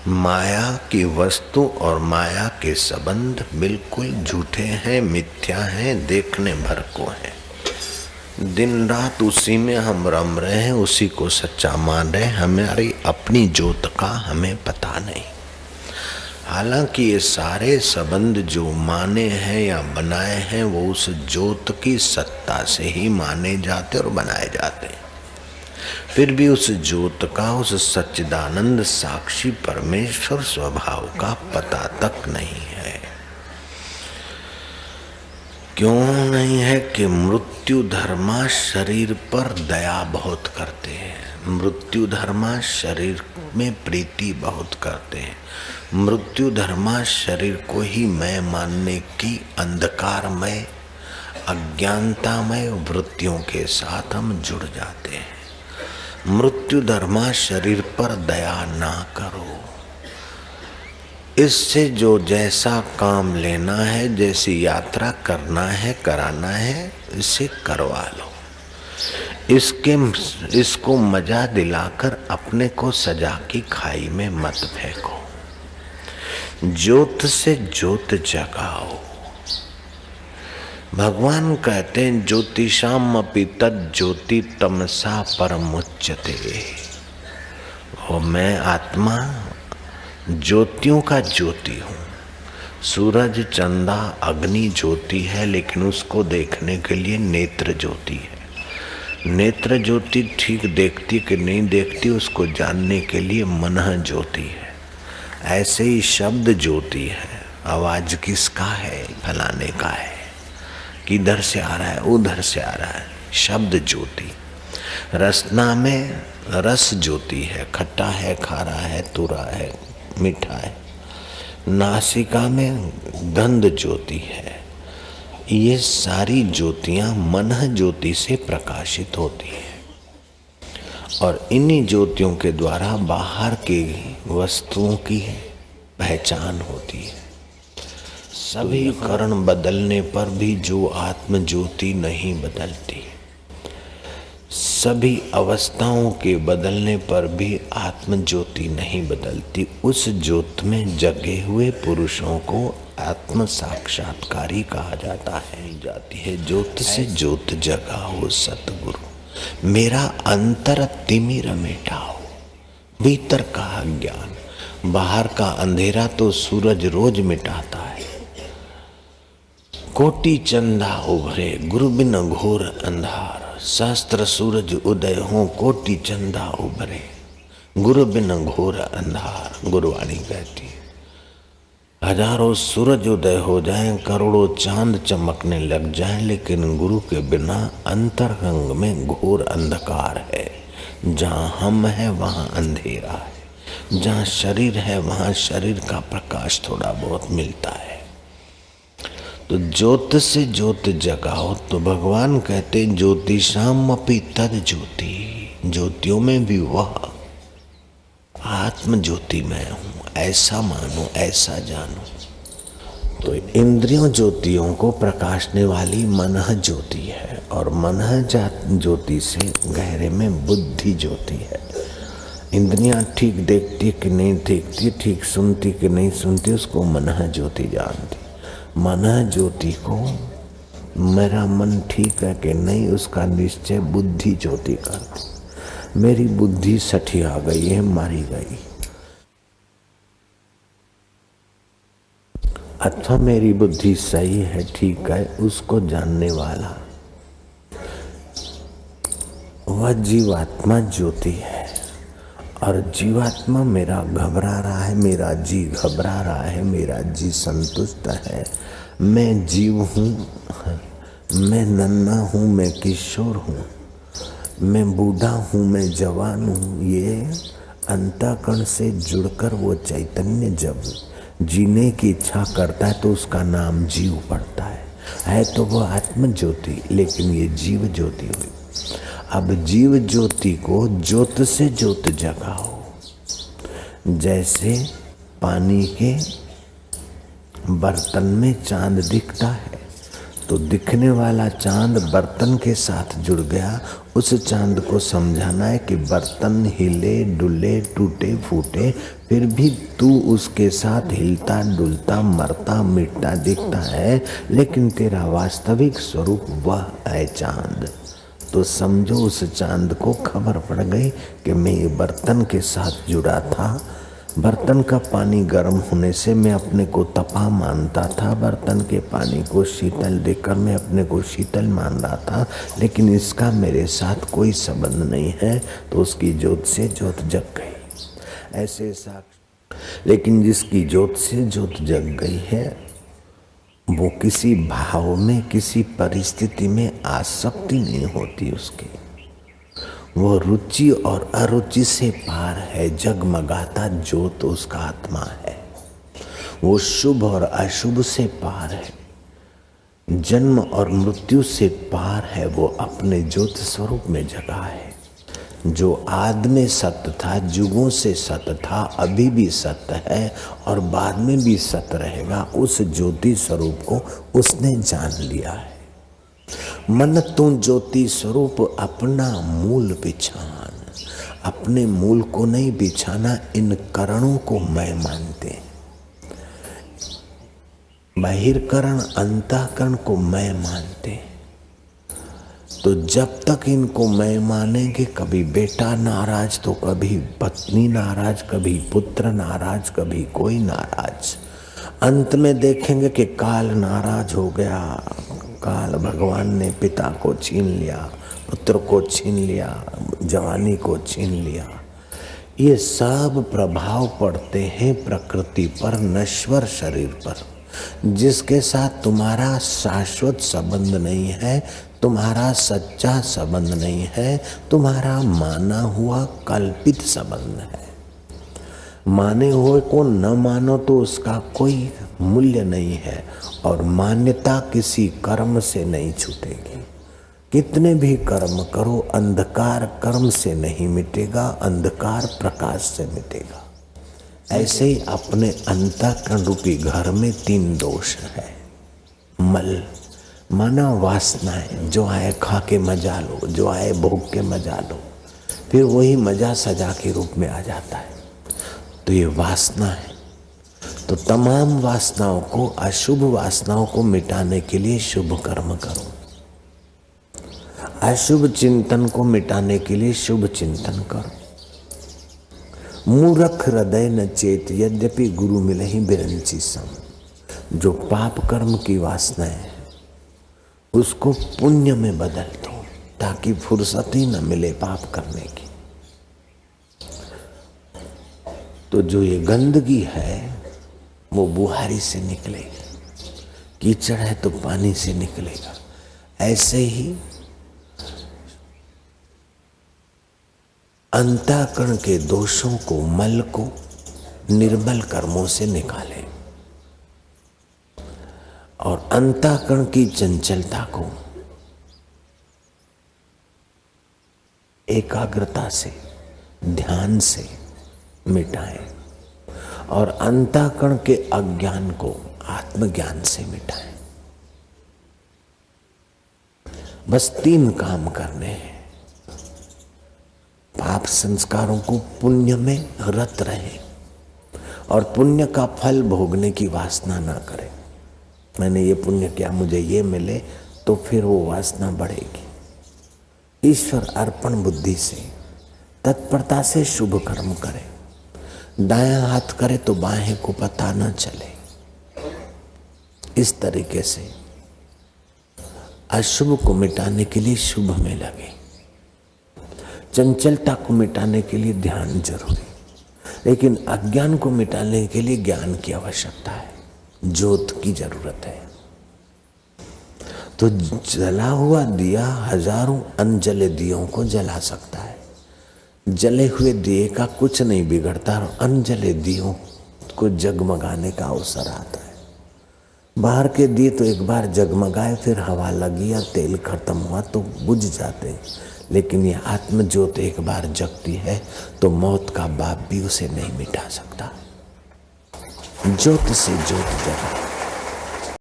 माया की वस्तु और माया के संबंध बिल्कुल झूठे हैं, मिथ्या हैं, देखने भर को हैं। दिन रात उसी में हम रम रहे हैं, उसी को सच्चा मान रहे हैं। हमारी अपनी ज्योत का हमें पता नहीं। हालांकि ये सारे संबंध जो माने हैं या बनाए हैं वो उस ज्योत की सत्ता से ही माने जाते और बनाए जाते हैं। फिर भी उस ज्योत का, उस सच्चिदानंद साक्षी परमेश्वर स्वभाव का पता तक नहीं है। क्यों नहीं है कि मृत्यु धर्मा शरीर पर दया बहुत करते हैं, मृत्यु धर्मा शरीर में प्रीति बहुत करते हैं, मृत्यु धर्मा शरीर को ही मैं मानने की अंधकारमय अज्ञानतामय वृत्तियों के साथ हम जुड़ जाते हैं। मृत्यु धर्मा शरीर पर दया ना करो। इससे जो जैसा काम लेना है, जैसी यात्रा करना है, कराना है, इसे करवा लो। इसको मजा दिलाकर अपने को सजा की खाई में मत फेंको। ज्योत से ज्योत जगाओ। भगवान कहते हैं ज्योतिषाम अपि तद ज्योति तमसा परमुच्यते। और मैं आत्मा ज्योतियों का ज्योति हूँ। सूरज, चंदा, अग्नि ज्योति है, लेकिन उसको देखने के लिए नेत्र ज्योति है। नेत्र ज्योति ठीक देखती कि नहीं देखती उसको जानने के लिए मनः ज्योति है। ऐसे ही शब्द ज्योति है। आवाज किसका है? फलाने का है। किधर से आ रहा है? उधर से आ रहा है। शब्द ज्योति। रसना में रस ज्योति है, खट्टा है, खारा है, तुरा है, मीठा है। नासिका में गंध ज्योति है। ये सारी ज्योतियां मनः ज्योति से प्रकाशित होती है और इन्हीं ज्योतियों के द्वारा बाहर की वस्तुओं की पहचान होती है। सभी करण बदलने पर भी जो आत्म ज्योति नहीं बदलती, सभी अवस्थाओं के बदलने पर भी आत्म ज्योति नहीं बदलती, उस ज्योत में जगे हुए पुरुषों को आत्म साक्षात्कारी कहा जाता है। जाती है ज्योत से ज्योत जगाओ सतगुरु, मेरा अंतर तिमिर मिटाओ। भीतर का अज्ञान, बाहर का अंधेरा तो सूरज रोज मिटाता है। कोटि चंदा उभरे गुरु बिन घोर अंधार, शास्त्र सूरज उदय हो कोटि चंदा उभरे गुरु बिन घोर अंधार। गुरुवाणी कहती है हजारों सूरज उदय हो जाएं, करोड़ों चांद चमकने लग जाएं, लेकिन गुरु के बिना अंतरंग में घोर अंधकार है। जहाँ हम है वहाँ अंधेरा है, जहाँ शरीर है वहाँ शरीर का प्रकाश थोड़ा बहुत मिलता है। तो ज्योत से ज्योत जगाओ। तो भगवान कहते ज्योतिषाम अपि तद ज्योति, ज्योतियों में भी वह आत्म ज्योति मैं हूँ, ऐसा मानो, ऐसा जानो। तो इंद्रियों ज्योतियों को प्रकाशने वाली मनः ज्योति है और मनः ज्योति से गहरे में बुद्धि ज्योति है। इंद्रियां ठीक देखती कि नहीं देखती, ठीक सुनती कि नहीं सुनती, उसको मनः ज्योति जानती। मनः ज्योति को मेरा मन ठीक है कि नहीं उसका निश्चय बुद्धि ज्योति करती। मेरी बुद्धि सठिया गई है, मारी गई, अथवा मेरी बुद्धि सही है, ठीक है, उसको जानने वाला वह जीवात्मा ज्योति है। और जीवात्मा मेरा घबरा रहा है, मेरा जी घबरा रहा है, मेरा जी संतुष्ट है। मैं जीव हूँ, मैं नन्हा हूँ, मैं किशोर हूँ, मैं बूढ़ा हूँ, मैं जवान हूँ। ये अंतःकरण से जुड़कर वो चैतन्य जब जीने की इच्छा करता है तो उसका नाम जीव पड़ता है तो वो आत्म ज्योति, लेकिन ये जीव ज्योति हुई। अब जीव ज्योति को ज्योत से ज्योत जगाओ। जैसे पानी के बर्तन में चांद दिखता है तो दिखने वाला चांद बर्तन के साथ जुड़ गया। उस चांद को समझाना है कि बर्तन हिले डुले टूटे फूटे, फिर भी तू उसके साथ हिलता डुलता मरता मिटता दिखता है, लेकिन तेरा वास्तविक स्वरूप वह है चांद। तो समझो उस चांद को खबर पड़ गई कि मैं ये बर्तन के साथ जुड़ा था। बर्तन का पानी गर्म होने से मैं अपने को तपा मानता था, बर्तन के पानी को शीतल देखकर मैं अपने को शीतल मान रहा था, लेकिन इसका मेरे साथ कोई संबंध नहीं है। तो उसकी ज्योत से ज्योत जग गई। ऐसे साक्ष्य, लेकिन जिसकी ज्योत से ज्योत जग गई है वो किसी भाव में किसी परिस्थिति में आसक्ति नहीं होती उसकी। वो रुचि और अरुचि से पार है, जगमगाता ज्योत उसका आत्मा है। वो शुभ और अशुभ से पार है, जन्म और मृत्यु से पार है। वो अपने ज्योत स्वरूप में जगा है। जो आदि में सत्य था, जुगों से सत्य था, अभी भी सत्य है और बाद में भी सत्य रहेगा, उस ज्योति स्वरूप को उसने जान लिया है। मन तू ज्योति स्वरूप अपना मूल बिछान। अपने मूल को नहीं बिछाना, इन करणों को मैं मानते। बहिर्करण अंतःकरण को मैं मानते। तो जब तक इनको मैं मानेंगे, कभी बेटा नाराज तो कभी पत्नी नाराज, कभी पुत्र नाराज, कभी कोई नाराज। अंत में देखेंगे कि काल नाराज हो गया, काल भगवान ने पिता को छीन लिया, पुत्र को छीन लिया, जवानी को छीन लिया। ये सब प्रभाव पड़ते हैं प्रकृति पर, नश्वर शरीर पर, जिसके साथ तुम्हारा शाश्वत संबंध नहीं है, तुम्हारा सच्चा संबंध नहीं है, तुम्हारा माना हुआ कल्पित संबंध है। माने हुए को न मानो तो उसका कोई मूल्य नहीं है, और मान्यता किसी कर्म से नहीं छूटेगी। कितने भी कर्म करो, अंधकार कर्म से नहीं मिटेगा, अंधकार प्रकाश से मिटेगा। ऐसे ही अपने अंतःकरण रूपी घर में 3 दोष है। मल माना वासनाएं, जो आए खा के मजा लो, जो आए भोग के मजा लो, फिर वही मजा सजा के रूप में आ जाता है। तो ये वासना है। तो तमाम वासनाओं को, अशुभ वासनाओं को मिटाने के लिए शुभ कर्म करो। अशुभ चिंतन को मिटाने के लिए शुभ चिंतन करो। मूर्ख हृदय न चेत, यद्यपि गुरु मिले ही बिरंची सम। जो पाप कर्म की वासना है उसको पुण्य में बदल दो, ताकि फुर्सत ही न मिले पाप करने की। तो जो ये गंदगी है वो बुहारी से निकलेगी, कीचड़ है तो पानी से निकलेगा। ऐसे ही अंतःकरण के दोषों को, मल को निर्मल कर्मों से निकाले, और अंतःकरण की चंचलता को एकाग्रता से, ध्यान से मिटाएं, और अंतःकरण के अज्ञान को आत्मज्ञान से मिटाएं। बस 3 काम करने हैं। पाप संस्कारों को पुण्य में रत रहे, और पुण्य का फल भोगने की वासना ना करें। मैंने ये पुण्य किया, मुझे ये मिले, तो फिर वो वासना बढ़ेगी। ईश्वर अर्पण बुद्धि से, तत्परता से शुभ कर्म करें। दायां हाथ करे तो बाएं को पता न चले। इस तरीके से अशुभ को मिटाने के लिए शुभ में लगे। चंचलता को मिटाने के लिए ध्यान जरूरी, लेकिन अज्ञान को मिटाने के लिए ज्ञान की आवश्यकता है, ज्योत की जरूरत है। तो जला हुआ दिया हजारों अनजले दियों को जला सकता है। जले हुए दिए का कुछ नहीं बिगड़ता, और अनजले दियों को जगमगाने का अवसर आता है। बाहर के दिए तो एक बार जगमगाए, फिर हवा लगी या तेल खत्म हुआ तो बुझ जाते, लेकिन ये आत्म ज्योत एक बार जगती है तो मौत का बाप भी उसे नहीं मिटा सकता। ज्योत से ज्योत जगा।